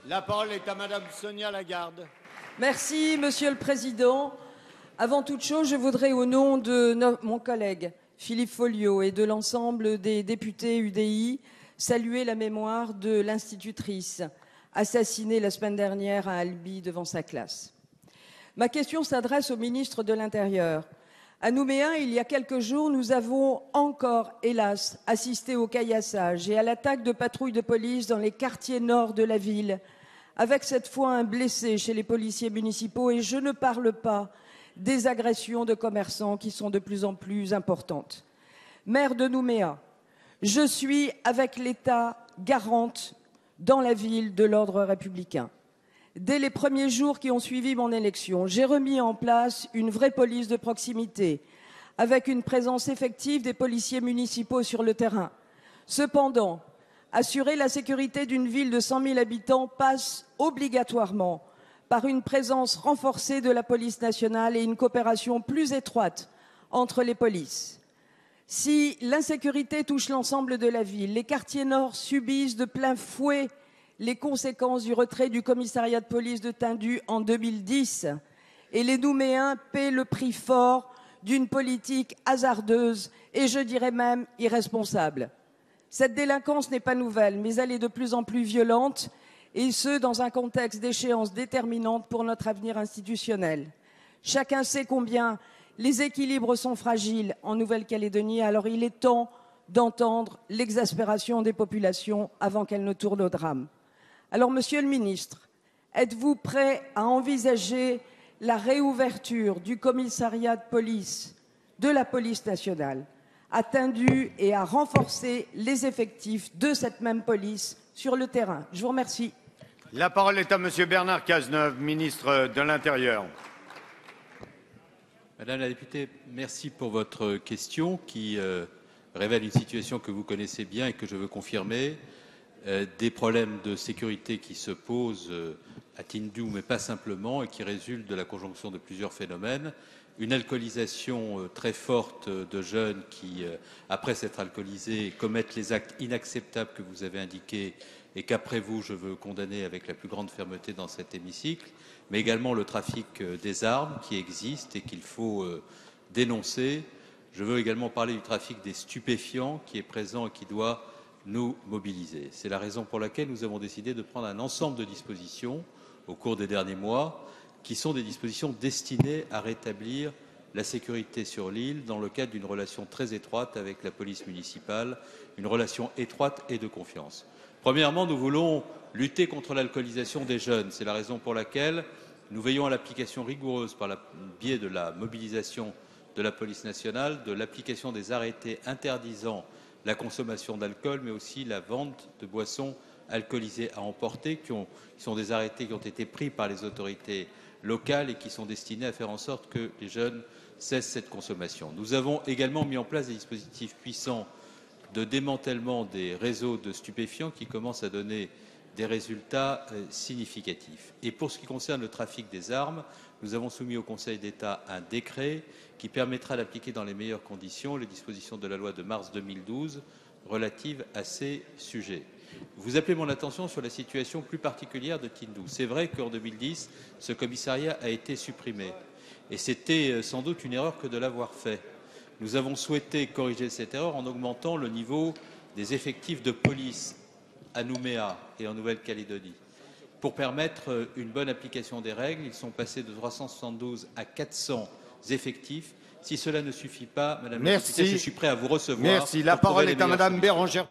La parole est à Madame Sonia Lagarde. Merci, Monsieur le Président. Avant toute chose, je voudrais, au nom de mon collègue Philippe Folliot et de l'ensemble des députés UDI, saluer la mémoire de l'institutrice assassinée la semaine dernière à Albi devant sa classe. Ma question s'adresse au ministre de l'Intérieur. À Nouméa, il y a quelques jours, nous avons encore, hélas, assisté au caillassage et à l'attaque de patrouilles de police dans les quartiers nord de la ville, avec cette fois un blessé chez les policiers municipaux. Et je ne parle pas des agressions de commerçants qui sont de plus en plus importantes. Maire de Nouméa, je suis, avec l'État, garante dans la ville de l'ordre républicain. Dès les premiers jours qui ont suivi mon élection, j'ai remis en place une vraie police de proximité, avec une présence effective des policiers municipaux sur le terrain. Cependant, assurer la sécurité d'une ville de 100 000 habitants passe obligatoirement par une présence renforcée de la police nationale et une coopération plus étroite entre les polices. Si l'insécurité touche l'ensemble de la ville, les quartiers nord subissent de plein fouet les conséquences du retrait du commissariat de police de Tindu en 2010 et les Nouméens paient le prix fort d'une politique hasardeuse et je dirais même irresponsable. Cette délinquance n'est pas nouvelle, mais elle est de plus en plus violente et ce, dans un contexte d'échéances déterminantes pour notre avenir institutionnel. Chacun sait combien les équilibres sont fragiles en Nouvelle-Calédonie, alors il est temps d'entendre l'exaspération des populations avant qu'elles ne tournent au drame. Alors, Monsieur le Ministre, êtes-vous prêt à envisager la réouverture du commissariat de police de la police nationale à Tindu et à renforcer les effectifs de cette même police sur le terrain? Je vous remercie. La parole est à Monsieur Bernard Cazeneuve, ministre de l'Intérieur. Madame la députée, merci pour votre question qui révèle une situation que vous connaissez bien et que je veux confirmer. Des problèmes de sécurité qui se posent à Tindu, mais pas simplement, et qui résultent de la conjonction de plusieurs phénomènes. Une alcoolisation très forte de jeunes qui, après s'être alcoolisés, commettent les actes inacceptables que vous avez indiqués et qu'après vous, je veux condamner avec la plus grande fermeté dans cet hémicycle, mais également le trafic des armes qui existe et qu'il faut dénoncer. Je veux également parler du trafic des stupéfiants qui est présent et qui doit nous mobiliser. C'est la raison pour laquelle nous avons décidé de prendre un ensemble de dispositions au cours des derniers mois qui sont des dispositions destinées à rétablir la sécurité sur l'île dans le cadre d'une relation très étroite avec la police municipale, une relation étroite et de confiance. Premièrement, nous voulons lutter contre l'alcoolisation des jeunes. C'est la raison pour laquelle nous veillons à l'application rigoureuse par le biais de la mobilisation de la police nationale, de l'application des arrêtés interdisant la consommation d'alcool, mais aussi la vente de boissons alcoolisées à emporter, qui sont des arrêtés qui ont été pris par les autorités locales et qui sont destinés à faire en sorte que les jeunes cessent cette consommation. Nous avons également mis en place des dispositifs puissants de démantèlement des réseaux de stupéfiants qui commencent à donner des résultats significatifs. Et pour ce qui concerne le trafic des armes, nous avons soumis au Conseil d'État un décret qui permettra d'appliquer dans les meilleures conditions les dispositions de la loi de mars 2012 relatives à ces sujets. Vous appelez mon attention sur la situation plus particulière de Tindu. C'est vrai qu'en 2010, ce commissariat a été supprimé. Et c'était sans doute une erreur que de l'avoir fait. Nous avons souhaité corriger cette erreur en augmentant le niveau des effectifs de police à Nouméa et en Nouvelle-Calédonie. Pour permettre une bonne application des règles, ils sont passés de 372 à 400 effectifs. Si cela ne suffit pas, Madame la députée, je suis prêt à vous recevoir. Merci. La parole est à Madame Bérangère.